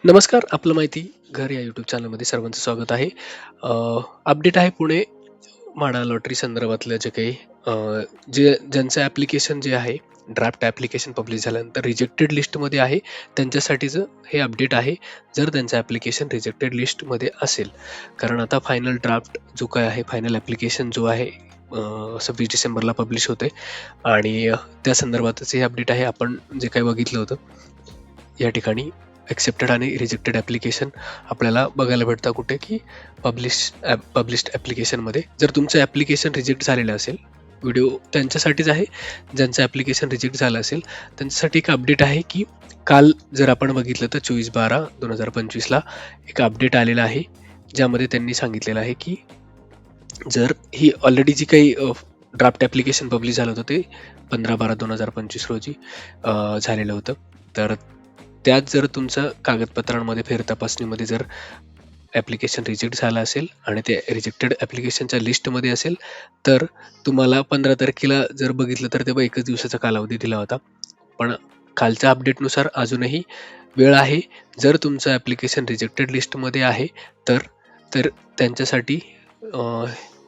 नमस्कार, आपलं माहिती घर या यूट्यूब चॅनलमध्ये सर्वांचं स्वागत आहे. अ, अपडेट आहे पुणे म्हाडा लॉटरी संदर्भातलं जे काही अ, ज्यांचं ॲप्लिकेशन जे आहे, ड्राफ्ट ॲप्लिकेशन पब्लिश झाल्यानंतर रिजेक्टेड लिस्टमध्ये आहे, त्यांच्यासाठीचं हे अपडेट आहे. जर त्यांचं ॲप्लिकेशन रिजेक्टेड लिस्टमध्ये असेल, कारण आता फायनल ड्राफ्ट जो काय आहे, फायनल ॲप्लिकेशन जो आहे 26 डिसेंबरला पब्लिश होते आणि त्या संदर्भातच हे अपडेट आहे. आपण जे काही बघितलं होतं, या ठिकाणी एक्सेप्टेड आणि रिजेक्टेड ॲप्लिकेशन आपल्याला बघायला भेटतं कुठे, की पब्लिश्ड ॲप्लिकेशनमध्ये. जर तुमचं ॲप्लिकेशन रिजेक्ट झालेलं असेल, व्हिडिओ त्यांच्यासाठीच आहे, ज्यांचं ॲप्लिकेशन रिजेक्ट झालं असेल, त्यांच्यासाठी एक अपडेट आहे, की काल जर आपण बघितलं तर 24/12/2025ला एक अपडेट आलेला आहे, ज्यामध्ये त्यांनी सांगितलेलं आहे, की जर ही ऑलरेडी जी काही ड्राफ्ट ॲप्लिकेशन पब्लिश झालं होतं ते 15/12/2025 रोजी झालेलं होतं. तर त्यात जर तुमचं कागदपत्रांमध्ये फेरतपासणीमध्ये जर ॲप्लिकेशन रिजेक्ट झालं असेल आणि ते रिजेक्टेड ॲप्लिकेशनच्या लिस्टमध्ये असेल, तर तुम्हाला 15 तारखेला जर बघितलं तर तेव्हा 1च दिवसाचा कालावधी दिला होता. पण कालच्या अपडेटनुसार अजूनही वेळ आहे. जर तुमचं ॲप्लिकेशन रिजेक्टेड लिस्टमध्ये आहे, तर तर त्यांच्यासाठी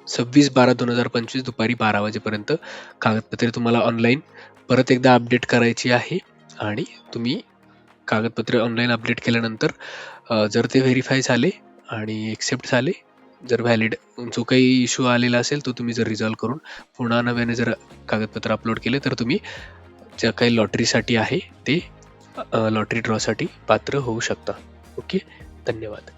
26/12/2025 दुपारी 12 वाजेपर्यंत कागदपत्रे तुम्हाला ऑनलाईन परत एकदा अपडेट करायची आहे आणि तुम्ही कागदपत्रे ऑनलाईन अपडेट केल्यानंतर जर ते व्हेरिफाय झाले आणि एक्सेप्ट झाले, जर व्हॅलिड जो काही इश्यू आलेला असेल, तो तुम्ही जर रिझॉल्व्ह करून पुन्हा नव्याने जर कागदपत्र अपलोड केले, तर तुम्ही ज्या काही लॉटरीसाठी आहे, ते लॉटरी ड्रॉसाठी पात्र होऊ शकता. ओके. धन्यवाद.